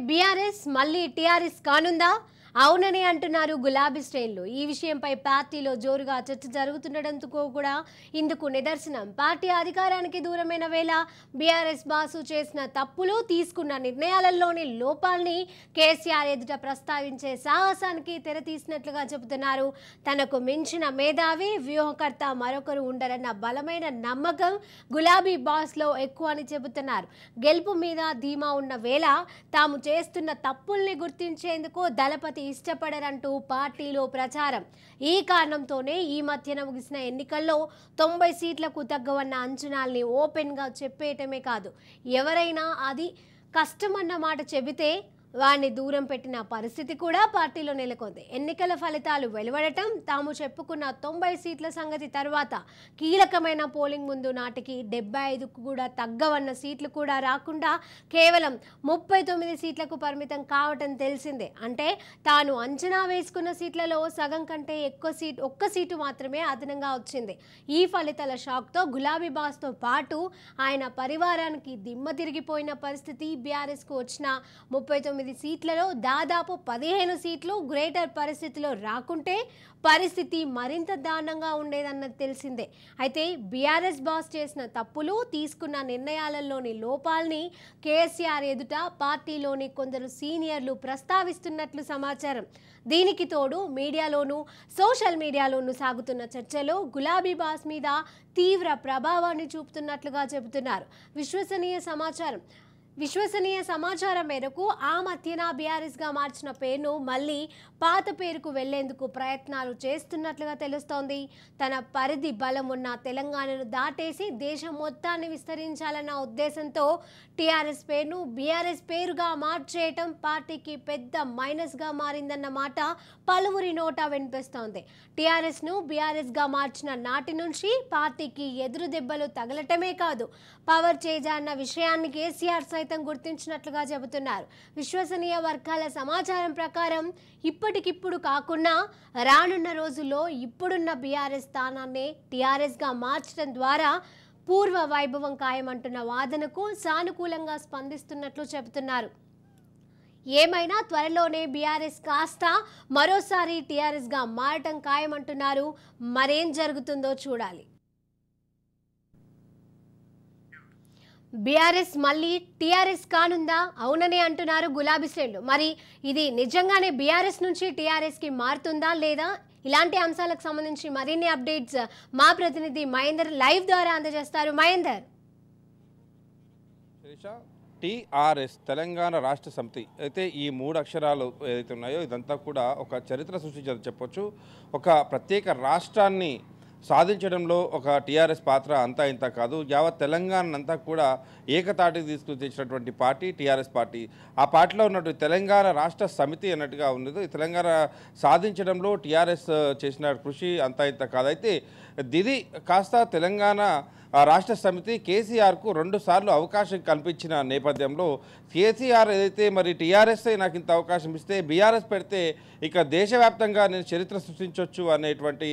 BRS మళ్ళీ TRS కానుందా? అవునని అంటున్నారు గులాబీ శ్రేణులు. ఈ విషయంపై పార్టీలో జోరుగా చర్చ జరుగుతుండటంతో కూడా ఇందుకు నిదర్శనం పార్టీ అధికారానికి దూరమైన వేళ బీఆర్ఎస్ బాసు చేసిన తప్పులు, తీసుకున్న నిర్ణయాలలోని లోపాల్ని కేసీఆర్ ఎదుట ప్రస్తావించే సాహసానికి తెరతీసినట్లుగా చెబుతున్నారు. తనకు మించిన మేధావి, వ్యూహకర్త మరొకరు ఉండరన్న బలమైన నమ్మకం గులాబీ బాస్లో ఎక్కువ అని చెబుతున్నారు. గెలుపు మీద ధీమా ఉన్న వేళ తాము చేస్తున్న తప్పుల్ని గుర్తించేందుకు దళపతి ఇష్టపడరంటూ పార్టీలో ప్రచారం. ఈ కారణంతోనే ఈ మధ్యన ముగిసిన ఎన్నికల్లో 90 సీట్లకు తగ్గవన్న అంచనాల్ని ఓపెన్గా చెప్పేయటమే కాదు, ఎవరైనా అది కష్టమన్న మాట చెబితే వారిని దూరం పెట్టిన పరిస్థితి కూడా పార్టీలో నెలకొంది. ఎన్నికల ఫలితాలు వెలువడటం, తాము చెప్పుకున్న 90 సీట్ల సంగతి తర్వాత కీలకమైన పోలింగ్ ముందు నాటికి 75కు కూడా తగ్గవన్న సీట్లు కూడా రాకుండా కేవలం 39 సీట్లకు పరిమితం కావటం తెలిసిందే. అంటే తాను అంచనా వేసుకున్న సీట్లలో సగం కంటే ఒక్క సీటు మాత్రమే అదనంగా వచ్చింది. ఈ ఫలితాల షాక్తో గులాబీ బాస్తో పాటు ఆయన పరివారానికి దిమ్మ తిరిగిపోయిన పరిస్థితి. బీఆర్ఎస్కు వచ్చిన 39 సీట్లలో దాదాపు 15 సీట్లు గ్రేటర్ పరిస్థితిలో రాకుంటే పరిస్థితి మరింత దారుణంగా ఉండేదన్నది తెలిసిందే. అయితే బీఆర్ఎస్ బాస్ చేసిన తప్పులు, తీసుకున్న నిర్ణయాలలోని లోపాల్ని కేసీఆర్ ఎదుట పార్టీలోని కొందరు సీనియర్లు ప్రస్తావిస్తున్నట్లు సమాచారం. దీనికి తోడు మీడియాలోనూ సోషల్ మీడియాలోనూ సాగుతున్న చర్చలో గులాబీ బాస్ మీద తీవ్ర ప్రభావాన్ని చూపుతున్నట్లుగా చెబుతున్నారు. విశ్వసనీయ సమాచారం మేరకు ఆ మధ్యన బీఆర్ఎస్గా మార్చిన పేరును మళ్ళీ పాత పేరుకు వెళ్లేందుకు ప్రయత్నాలు చేస్తున్నట్లుగా తెలుస్తోంది. తన పరిధి బలం ఉన్న తెలంగాణను దాటేసి దేశం మొత్తాన్ని విస్తరించాలన్న ఉద్దేశంతో టీఆర్ఎస్ పేరును బీఆర్ఎస్ పేరుగా మార్చేయటం పార్టీకి పెద్ద మైనస్గా మారిందన్న మాట పలువురి నోటా వినిపిస్తోంది. టీఆర్ఎస్ను బీఆర్ఎస్గా మార్చిన నాటి నుంచి పార్టీకి ఎదురు దెబ్బలు తగలటమే కాదు, పవర్ చేజ అన్న విషయాన్ని కేసీఆర్ సైతం గుర్తించినట్లుగా చెబుతున్నారు. విశ్వసనీయ వర్గాల సమాచారం ప్రకారం ఇప్పటికిప్పుడు కాకుండా రానున్న రోజుల్లో ఇప్పుడున్న బీఆర్ఎస్ స్థానాన్ని టీఆర్ఎస్గా మార్చడం ద్వారా పూర్వ వైభవం ఖాయమంటున్న వాదనకు సానుకూలంగా స్పందిస్తున్నట్లు చెబుతున్నారు. ఏమైనా త్వరలోనే బీఆర్ఎస్ కాస్త మరోసారి టీఆర్ఎస్గా మారటం ఖాయమంటున్నారు. మరేం జరుగుతుందో చూడాలి. బీఆర్ఎస్ మళ్ళీ టీఆర్ఎస్ కానుందా? అవునని అంటున్నారు గులాబీ శ్రేణులు. మరి ఇది నిజంగానే బీఆర్ఎస్ నుంచి టీఆర్ఎస్కి మారుతుందా లేదా? ఇలాంటి అంశాలకు సంబంధించి మరిన్ని అప్డేట్స్ మా ప్రతినిధి మహేందర్ లైవ్ ద్వారా అందజేస్తారు. మహేందర్. టీఆర్ఎస్ తెలంగాణ రాష్ట్ర సమితి అయితే ఈ 3 అక్షరాలు ఏదైతే ఉన్నాయో ఇదంతా కూడా ఒక చరిత్ర సృష్టించని చెప్పొచ్చు. ఒక ప్రత్యేక రాష్ట్రాన్ని సాధించడంలో ఒక టీఆర్ఎస్ పాత్ర అంతా ఇంత కాదు, యావత్ తెలంగాణ అంతా కూడా ఏకతాటికి తీసుకొచ్చినటువంటి పార్టీ టీఆర్ఎస్ పార్టీ. ఆ పార్టీలో ఉన్నటువంటి తెలంగాణ రాష్ట్ర సమితి అన్నట్టుగా ఉన్నది. తెలంగాణ సాధించడంలో టీఆర్ఎస్ చేసిన కృషి అంతా ఇంత కాదు. అయితే ఇది కాస్త తెలంగాణ రాష్ట్ర సమితి కేసీఆర్కు 2 సార్లు అవకాశం కల్పించిన నేపథ్యంలో కేసీఆర్ ఏదైతే మరి టీఆర్ఎస్ నాకు ఇంత అవకాశం ఇస్తే బీఆర్ఎస్ పెడితే ఇక దేశవ్యాప్తంగా నేను చరిత్ర సృష్టించవచ్చు అనేటువంటి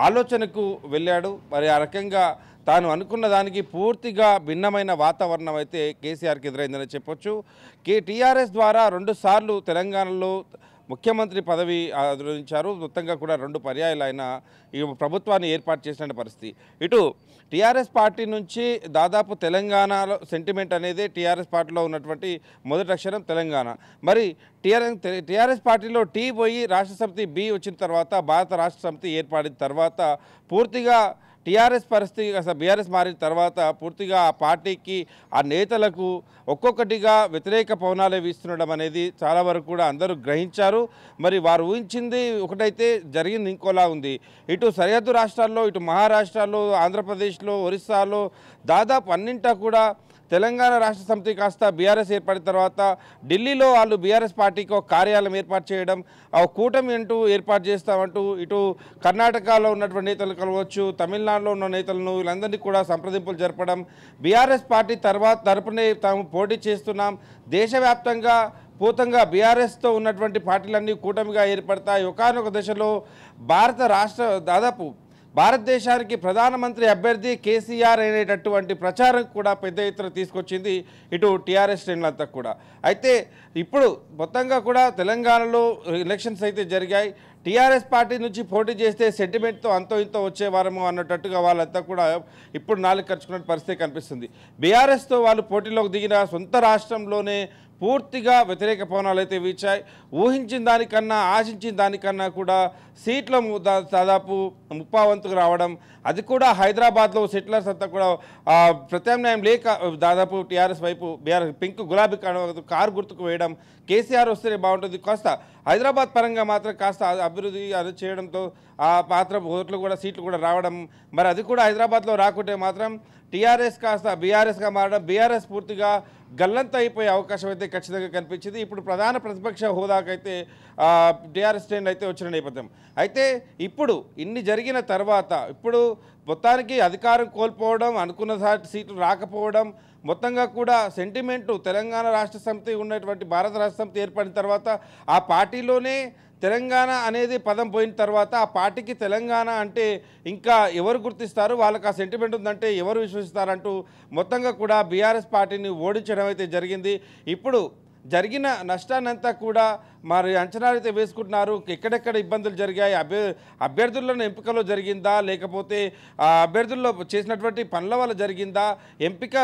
ఆలోచనకు వెళ్ళాడు. మరి ఆ రకంగా తాను అనుకున్న దానికి పూర్తిగా భిన్నమైన వాతావరణం అయితే కేసీఆర్కి ఎదురైందని చెప్పొచ్చు. టీఆర్ఎస్ ద్వారా 2 సార్లు తెలంగాణలో ముఖ్యమంత్రి పదవి అధిరోహించారు. మొత్తంగా కూడా 2 పర్యాయాలు ఆయన ఈ ప్రభుత్వాన్ని ఏర్పాటు చేసిన పరిస్థితి. ఇటు టీఆర్ఎస్ పార్టీ నుంచి దాదాపు తెలంగాణలో సెంటిమెంట్ అనేది టీఆర్ఎస్ పార్టీలో ఉన్నటువంటి మొదటి అక్షరం తెలంగాణ. మరి టీఆర్ఎస్ పార్టీలో టీ పోయి రాష్ట్ర సమితి బి వచ్చిన తర్వాత భారత రాష్ట్ర సమితి ఏర్పడిన తర్వాత పూర్తిగా టీఆర్ఎస్ పరిస్థితి అసలు బీఆర్ఎస్ మారిన తర్వాత పూర్తిగా ఆ పార్టీకి ఆ నేతలకు ఒక్కొక్కటిగా వ్యతిరేక పవనాలే వీస్తుండడం అనేది చాలా వరకు కూడా అందరూ గ్రహించారు. మరి వారు ఊహించింది ఒకటైతే జరిగింది ఇంకోలా ఉంది. ఇటు సరిహద్దు రాష్ట్రాల్లో, ఇటు మహారాష్ట్రలో, ఆంధ్రప్రదేశ్లో, ఒరిస్సాలో దాదాపు అన్నింటా కూడా తెలంగాణ రాష్ట్ర సమితి కాస్త బీఆర్ఎస్ ఏర్పడిన తర్వాత ఢిల్లీలో వాళ్ళు బీఆర్ఎస్ పార్టీకి ఒక కార్యాలయం ఏర్పాటు చేయడం, ఆ కూటమి అంటూ ఏర్పాటు చేస్తామంటూ ఇటు కర్ణాటకలో ఉన్నటువంటి నేతలు కలవచ్చు, తమిళనాడులో ఉన్న నేతలను వీళ్ళందరినీ కూడా సంప్రదింపులు జరపడం, బీఆర్ఎస్ పార్టీ తరపునే తాము పోటీ చేస్తున్నాం, దేశవ్యాప్తంగా పూతంగా బీఆర్ఎస్తో ఉన్నటువంటి పార్టీలన్నీ కూటమిగా ఏర్పడతాయి. ఒకానొక దశలో భారత రాష్ట్ర దాదాపు భారతదేశానికి ప్రధానమంత్రి అభ్యర్థి కేసీఆర్ అనేటటువంటి ప్రచారం కూడా పెద్ద ఎత్తున తీసుకొచ్చింది ఇటు టీఆర్ఎస్ శ్రేణులంతా కూడా. అయితే ఇప్పుడు మొత్తంగా కూడా తెలంగాణలో ఎలక్షన్స్ అయితే జరిగాయి. టీఆర్ఎస్ పార్టీ నుంచి పోటీ చేస్తే సెంటిమెంట్తో అంతో ఇంతో వచ్చేవారము అన్నట్టుగా వాళ్ళంతా కూడా ఇప్పుడు నాలుగు ఖర్చుకున్న పరిస్థితి కనిపిస్తుంది. బీఆర్ఎస్తో వాళ్ళు పోటీలోకి దిగిన సొంత రాష్ట్రంలోనే పూర్తిగా వ్యతిరేక పవనాలు అయితే వీచాయి. ఊహించిన దానికన్నా ఆశించిన దానికన్నా కూడా సీట్ల దాదాపు 30 వంతుకు రావడం, అది కూడా హైదరాబాద్లో సెటిలర్స్ అంతా కూడా ప్రత్యామ్నాయం లేక దాదాపు టీఆర్ఎస్ వైపు బీఆర్ఎస్ పింక్ గులాబీ కారు గుర్తుకు వేయడం, కేసీఆర్ వస్తేనే బాగుంటుంది, కాస్త హైదరాబాద్ పరంగా మాత్రం కాస్త అభివృద్ధి అది చేయడంతో ఆ మాత్రం ఓట్లు కూడా సీట్లు కూడా రావడం, మరి అది కూడా హైదరాబాద్లో రాకుంటే మాత్రం టీఆర్ఎస్ కాస్త బీఆర్ఎస్గా మారడం, బీఆర్ఎస్ పూర్తిగా గల్లంత అయిపోయే అవకాశం అయితే ఖచ్చితంగా కనిపించింది. ఇప్పుడు ప్రధాన ప్రతిపక్ష హోదాకైతే టీఆర్ఎస్ ట్రెండ్ అయితే వచ్చిన నేపథ్యం. అయితే ఇప్పుడు ఇన్ని జరిగిన తర్వాత ఇప్పుడు మొత్తానికి అధికారం కోల్పోవడం, అనుకున్న సీట్లు రాకపోవడం, మొత్తంగా కూడా సెంటిమెంటు తెలంగాణ రాష్ట్ర సమితి ఉన్నటువంటి భారత రాష్ట్ర సమితి ఏర్పడిన తర్వాత ఆ పార్టీలోనే తెలంగాణ అనేది పదం పోయిన తర్వాత ఆ పార్టీకి తెలంగాణ అంటే ఇంకా ఎవరు గుర్తిస్తారు, వాళ్ళకి ఆ సెంటిమెంట్ ఉందంటే ఎవరు విశ్వసిస్తారంటూ మొత్తంగా కూడా బీఆర్ఎస్ పార్టీని ఓడించడం అయితే జరిగింది. ఇప్పుడు జరిగిన నష్టాన్నంతా కూడా మరి అంచనాలు అయితే వేసుకుంటున్నారు. ఎక్కడెక్కడ ఇబ్బందులు జరిగాయి, అభ్యర్థులను ఎంపికలో జరిగిందా, లేకపోతే అభ్యర్థుల్లో చేసినటువంటి పనుల వల్ల జరిగిందా, ఎంపిక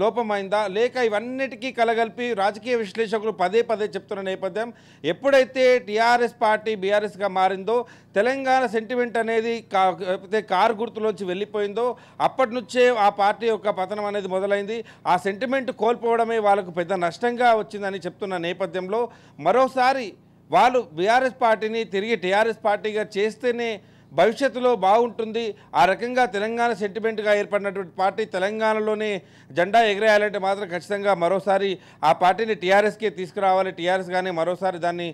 లోపమైందా, లేక ఇవన్నిటికీ కలగలిపి రాజకీయ విశ్లేషకులు పదే పదే చెప్తున్న నేపథ్యం, ఎప్పుడైతే టీఆర్ఎస్ పార్టీ బీఆర్ఎస్గా మారిందో తెలంగాణ సెంటిమెంట్ అనేది కారు గుర్తులోంచి వెళ్ళిపోయిందో అప్పటి నుంచే ఆ పార్టీ యొక్క పతనం అనేది మొదలైంది. ఆ సెంటిమెంట్ కోల్పోవడమే వాళ్ళకు పెద్ద నష్టంగా వచ్చిందని చెప్తున్న నేపథ్యంలో మరోసారి వాళ్ళు బీఆర్ఎస్ పార్టీని తిరిగి టీఆర్ఎస్ పార్టీగా చేస్తేనే భవిష్యత్తులో బాగుంటుంది, ఆ రకంగా తెలంగాణ సెంటిమెంట్గా ఏర్పడినటువంటి పార్టీ తెలంగాణలోనే జెండా ఎగరేయాలంటే మాత్రం ఖచ్చితంగా మరోసారి ఆ పార్టీని టీఆర్ఎస్కే తీసుకురావాలి, టీఆర్ఎస్గానే మరోసారి దాన్ని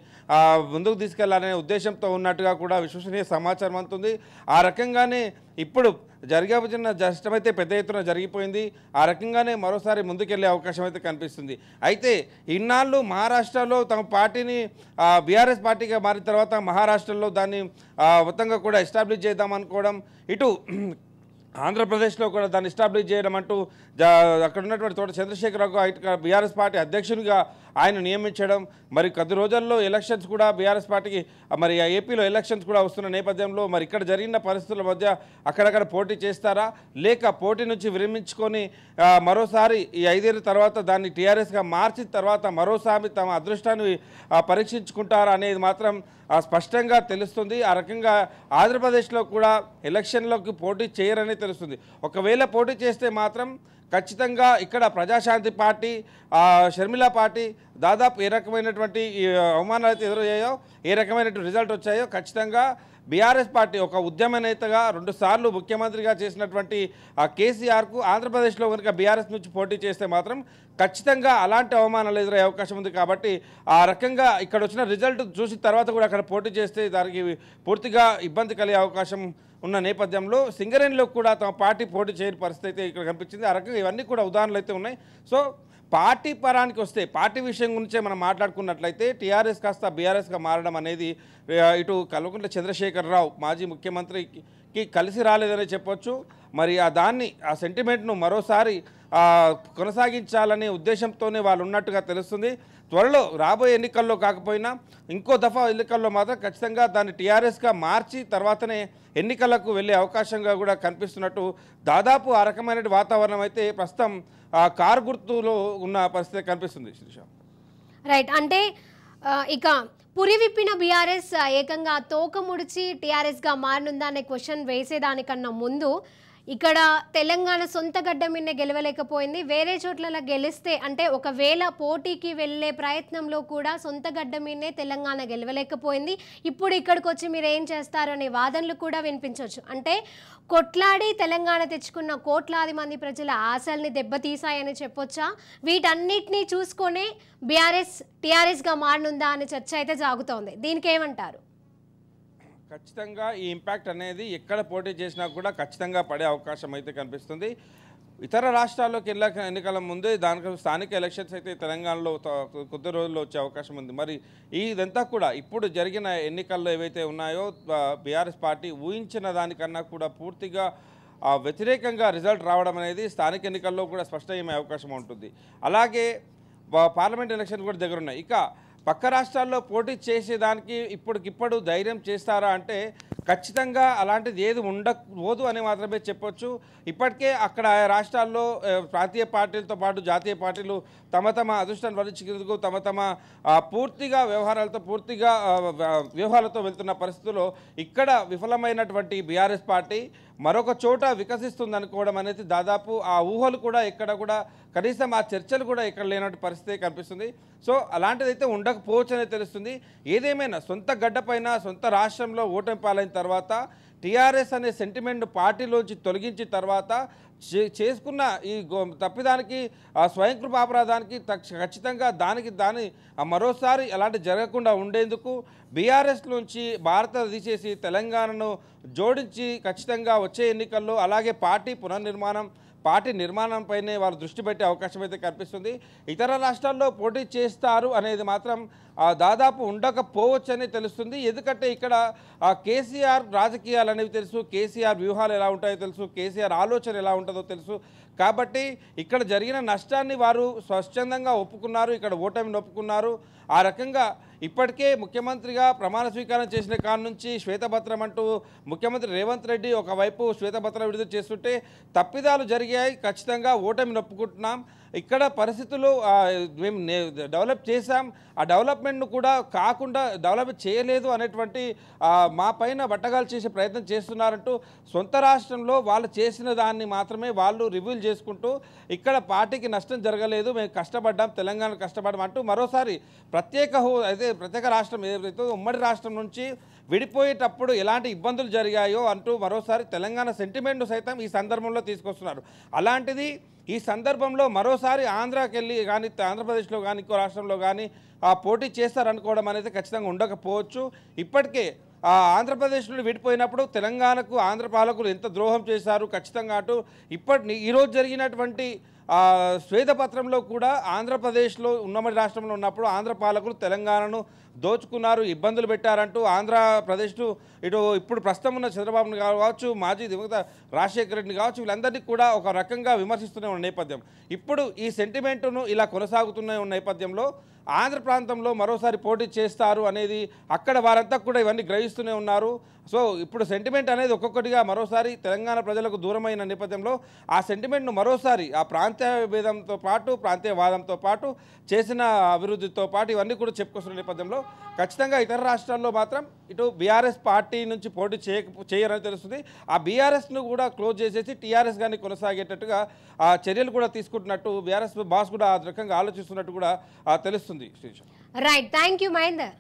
ముందుకు తీసుకెళ్లాలనే ఉద్దేశంతో ఉన్నట్టుగా కూడా విశ్వసనీయ సమాచారం అందుతుంది. ఆ రకంగానే ఇప్పుడు జరగబోతున్న నష్టమైతే పెద్ద ఎత్తున జరిగిపోయింది. ఆ రకంగానే మరోసారి ముందుకెళ్లే అవకాశం అయితే కనిపిస్తుంది. అయితే ఇన్నాళ్ళు మహారాష్ట్రలో తమ పార్టీని బీఆర్ఎస్ పార్టీగా మారిన తర్వాత మహారాష్ట్రలో దాన్ని మొత్తంగా కూడా ఎస్టాబ్లిష్ చేద్దామనుకోవడం, ఇటు ఆంధ్రప్రదేశ్లో కూడా దాన్ని ఎస్టాబ్లిష్ చేయడం అంటూ అక్కడ ఉన్నటువంటి తోట చంద్రశేఖరరావు బీఆర్ఎస్ పార్టీ అధ్యక్షునిగా ఆయన నియమించడం, మరి కొద్ది రోజుల్లో ఎలక్షన్స్ కూడా బీఆర్ఎస్ పార్టీకి మరి ఏపీలో ఎలక్షన్స్ కూడా వస్తున్న నేపథ్యంలో మరి ఇక్కడ జరిగిన పరిస్థితుల మధ్య అక్కడక్కడ పోటీ చేస్తారా, లేక పోటీ నుంచి విరమించుకొని మరోసారి ఈ 5 ఏళ్ళ తర్వాత దాన్ని టీఆర్ఎస్గా మార్చిన తర్వాత మరోసారి తమ అదృష్టాన్ని పరీక్షించుకుంటారా అనేది మాత్రం స్పష్టంగా తెలుస్తుంది. ఆ రకంగా ఆంధ్రప్రదేశ్లో కూడా ఎలక్షన్లోకి పోటీ చేయరని తెలుస్తుంది. ఒకవేళ పోటీ చేస్తే మాత్రం ఖచ్చితంగా ఇక్కడ ప్రజాశాంతి పార్టీ, షర్మిల పార్టీ దాదాపు ఏ రకమైనటువంటి అవమానాలు అయితే ఎదురయ్యాయో, ఏ రకమైనటువంటి రిజల్ట్ వచ్చాయో ఖచ్చితంగా బీఆర్ఎస్ పార్టీ ఒక ఉద్యమ నేతగా 2 సార్లు ముఖ్యమంత్రిగా చేసినటువంటి కేసీఆర్కు ఆంధ్రప్రదేశ్లో కనుక బీఆర్ఎస్ నుంచి పోటీ చేస్తే మాత్రం ఖచ్చితంగా అలాంటి అవమానాలు ఎదురయ్యే అవకాశం ఉంది. కాబట్టి ఆ రకంగా ఇక్కడ వచ్చిన రిజల్ట్ చూసిన తర్వాత కూడా అక్కడ పోటీ చేస్తే దానికి పూర్తిగా ఇబ్బంది కలిగే అవకాశం ఉన్న నేపథ్యంలో సింగరేణిలో కూడా తమ పార్టీ పోటీ చేయని పరిస్థితి అయితే ఇక్కడ కనిపించింది. ఆ రకంగా ఇవన్నీ కూడా ఉదాహరణలు అయితే ఉన్నాయి. సో పార్టీ పరానికి వస్తే పార్టీ విషయం గురించే మనం మాట్లాడుకున్నట్లయితే టీఆర్ఎస్ కాస్త బీఆర్ఎస్గా మారడం అనేది ఇటు కల్వకుంట్ల చంద్రశేఖరరావు మాజీ ముఖ్యమంత్రికి కలిసి రాలేదనే చెప్పొచ్చు. మరి ఆ సెంటిమెంట్ను మరోసారి కొనసాగించాలనే ఉద్దేశంతోనే వాళ్ళు ఉన్నట్టుగా తెలుస్తుంది. త్వరలో రాబోయే ఎన్నికల్లో కాకపోయినా ఇంకో దఫా ఎన్నికల్లో మాత్రం ఖచ్చితంగా దాన్ని టీఆర్ఎస్గా మార్చి తర్వాతనే ఎన్నికలకు వెళ్ళే అవకాశంగా కూడా కనిపిస్తున్నట్టు దాదాపు ఆ రకమైన వాతావరణం అయితే ప్రస్తుతం కారు గుర్తులో ఉన్న పరిస్థితి కనిపిస్తుంది. శిరీష రైట్, అంటే ఇక పురి విప్పిన బీఆర్ఎస్ ఏకంగా తోక ముడిచి టీఆర్ఎస్గా మారనుందా అనే క్వశ్చన్ వేసేదానికన్నా ముందు ఇక్కడ తెలంగాణ సొంత గడ్డ మీద గెలవలేకపోయింది. వేరే చోట్ల గెలిస్తే అంటే ఒకవేళ పోటీకి వెళ్ళే ప్రయత్నంలో కూడా సొంత గడ్డ మీదనే తెలంగాణ గెలవలేకపోయింది. ఇప్పుడు ఇక్కడికి వచ్చి మీరు ఏం చేస్తారు అనే వాదనలు కూడా వినిపించవచ్చు. అంటే కొట్లాడి తెలంగాణ తెచ్చుకున్న కోట్లాది మంది ప్రజల ఆశల్ని దెబ్బతీసాయని చెప్పొచ్చా? వీటన్నిటినీ చూసుకొనే బీఆర్ఎస్ టీఆర్ఎస్గా మారనుందా అనే చర్చ అయితే సాగుతోంది. దీనికి ఏమంటారు? ఖచ్చితంగా ఈ ఇంపాక్ట్ అనేది ఎక్కడ పోటీ చేసినా కూడా ఖచ్చితంగా పడే అవకాశం అయితే కనిపిస్తుంది. ఇతర రాష్ట్రాల్లోకి ఎన్నికల ముందే దానికి స్థానిక ఎలక్షన్స్ అయితే తెలంగాణలో కొద్ది రోజుల్లో వచ్చే అవకాశం ఉంది. మరి ఇదంతా కూడా ఇప్పుడు జరిగిన ఎన్నికల్లో ఏవైతే ఉన్నాయో బీఆర్ఎస్ పార్టీ ఊహించిన దానికన్నా కూడా పూర్తిగా వ్యతిరేకంగా రిజల్ట్ రావడం అనేది స్థానిక ఎన్నికల్లో కూడా స్పష్టమయ్యే అవకాశం ఉంటుంది. అలాగే పార్లమెంట్ ఎలక్షన్ కూడా దగ్గరున్నాయి. ఇక పక్క రాష్ట్రాల్లో పోటీ చేసేదానికి ఇప్పటికిప్పుడు ధైర్యం చేస్తారా అంటే ఖచ్చితంగా అలాంటిది ఏది ఉండకపోదు అని మాత్రమే చెప్పొచ్చు. ఇప్పటికే అక్కడ రాష్ట్రాల్లో ప్రాంతీయ పార్టీలతో పాటు జాతీయ పార్టీలు తమ తమ అదృష్టాన్ని వరించేందుకు తమ పూర్తిగా వ్యూహాలతో వెళ్తున్న పరిస్థితుల్లో ఇక్కడ విఫలమైనటువంటి బీఆర్ఎస్ పార్టీ మరొక చోట వికసిస్తుంది అనుకోవడం అనేది దాదాపు ఆ ఊహలు కూడా ఎక్కడ కూడా కనీసం ఆ చర్చలు కూడా ఇక్కడ లేనటువంటి పరిస్థితి కనిపిస్తుంది. సో అలాంటిదైతే ఉండకపోవచ్చు అనేది తెలుస్తుంది. ఏదేమైనా సొంత గడ్డపైన సొంత రాష్ట్రంలో ఓటమి పాలైన తర్వాత టీఆర్ఎస్ అనే సెంటిమెంట్ పార్టీలోంచి తొలగించిన తర్వాత చేసుకున్న ఈ తప్పిదానికి స్వయంకృప అపరాధానికి ఖచ్చితంగా దాని మరోసారి అలాంటి జరగకుండా ఉండేందుకు బీఆర్ఎస్ నుంచి భారత తీసేసి తెలంగాణను జోడించి ఖచ్చితంగా వచ్చే ఎన్నికల్లో అలాగే పార్టీ నిర్మాణంపైనే వారు దృష్టి పెట్టే అవకాశం అయితే కనిపిస్తుంది. ఇతర రాష్ట్రాల్లో పోటీ చేస్తారు అనేది మాత్రం దాదాపు ఉండకపోవచ్చని తెలుస్తుంది. ఎందుకంటే ఇక్కడ కేసీఆర్ రాజకీయాలు అనేవి తెలుసు, కేసీఆర్ వ్యూహాలు ఎలా ఉంటాయో తెలుసు, కేసీఆర్ ఆలోచన ఎలా ఉంటుందో తెలుసు. కాబట్టి ఇక్కడ జరిగిన నష్టాన్ని వారు స్వచ్ఛందంగా ఒప్పుకున్నారు, ఇక్కడ ఓటమిని ఒప్పుకున్నారు. ఆ రకంగా ఇప్పటికే ముఖ్యమంత్రిగా ప్రమాణ స్వీకారం చేసిన కాడ నుంచి శ్వేతపత్రం అంటూ ముఖ్యమంత్రి రేవంత్ రెడ్డి ఒకవైపు శ్వేతపత్రం విడుదల చేస్తుంటే తప్పిదాలు జరిగాయి, ఖచ్చితంగా ఓటమిని ఒప్పుకుంటున్నాం, ఇక్కడ పరిస్థితులు మేము డెవలప్ చేశాం, ఆ డెవలప్మెంట్ను కూడా కాకుండా డెవలప్ చేయలేదు అనేటువంటి మా పైన బట్టగాలు చేసే ప్రయత్నం చేస్తున్నారంటూ సొంత రాష్ట్రంలో వాళ్ళు చేసిన దాన్ని మాత్రమే వాళ్ళు రివ్యూల్ చేసుకుంటూ ఇక్కడ పార్టీకి నష్టం జరగలేదు, మేము కష్టపడ్డాం, తెలంగాణ కష్టపడ్డాం అంటూ మరోసారి ప్రత్యేక రాష్ట్రం ఏదైతే ఉమ్మడి రాష్ట్రం నుంచి విడిపోయేటప్పుడు ఎలాంటి ఇబ్బందులు జరిగాయో అంటూ మరోసారి తెలంగాణ సెంటిమెంట్ సైతం ఈ సందర్భంలో తీసుకొస్తున్నారు. అలాంటిది ఈ సందర్భంలో మరోసారి ఆంధ్రాకి వెళ్ళి కానీ ఆంధ్రప్రదేశ్లో కానీ ఇంకో రాష్ట్రంలో కానీ పోటీ చేస్తారనుకోవడం అనేది ఖచ్చితంగా ఉండకపోవచ్చు. ఇప్పటికే ఆంధ్రప్రదేశ్ నుండి విడిపోయినప్పుడు తెలంగాణకు ఆంధ్ర పాలకులు ఎంత ద్రోహం చేశారు ఖచ్చితంగా అటు ఈరోజు జరిగినటువంటి శ్వేతపత్రంలో కూడా ఆంధ్రప్రదేశ్లో ఉమ్మడి రాష్ట్రంలో ఉన్నప్పుడు ఆంధ్ర పాలకులు తెలంగాణను దోచుకున్నారు, ఇబ్బందులు పెట్టారంటూ ఆంధ్రప్రదేశ్ను ఇప్పుడు ప్రస్తుతం ఉన్న చంద్రబాబుని కావచ్చు, మాజీ దివంగత రాజశేఖర రెడ్డిని కావచ్చు, వీళ్ళందరినీ కూడా ఒక రకంగా విమర్శిస్తూనే ఉన్న నేపథ్యం. ఇప్పుడు ఈ సెంటిమెంటును ఇలా కొనసాగుతూనే ఉన్న నేపథ్యంలో ఆంధ్ర ప్రాంతంలో మరోసారి పోటీ చేస్తారు అనేది అక్కడ వారంతా కూడా ఇవన్నీ గ్రహిస్తూనే ఉన్నారు. సో ఇప్పుడు సెంటిమెంట్ అనేది ఒక్కొక్కటిగా మరోసారి తెలంగాణ ప్రజలకు దూరమైన నేపథ్యంలో ఆ సెంటిమెంట్ను మరోసారి ఆ ప్రాంతీయ భేదంతో పాటు ప్రాంతీయవాదంతో పాటు చేసిన అభివృద్ధితో పాటు ఇవన్నీ కూడా చెప్పుకొస్తున్న నేపథ్యంలో ఖచ్చితంగా ఇతర రాష్ట్రాల్లో మాత్రం ఇటు బీఆర్ఎస్ పార్టీ నుంచి పోటీ చేయరని తెలుస్తుంది. ఆ బీఆర్ఎస్ను కూడా క్లోజ్ చేసేసి టీఆర్ఎస్ కానీ కొనసాగేటట్టుగా ఆ చర్యలు కూడా తీసుకుంటున్నట్టు బీఆర్ఎస్ బాస్ కూడా ఆ రకంగా ఆలోచిస్తున్నట్టు కూడా తెలుస్తుంది. Right, thank you Mahender.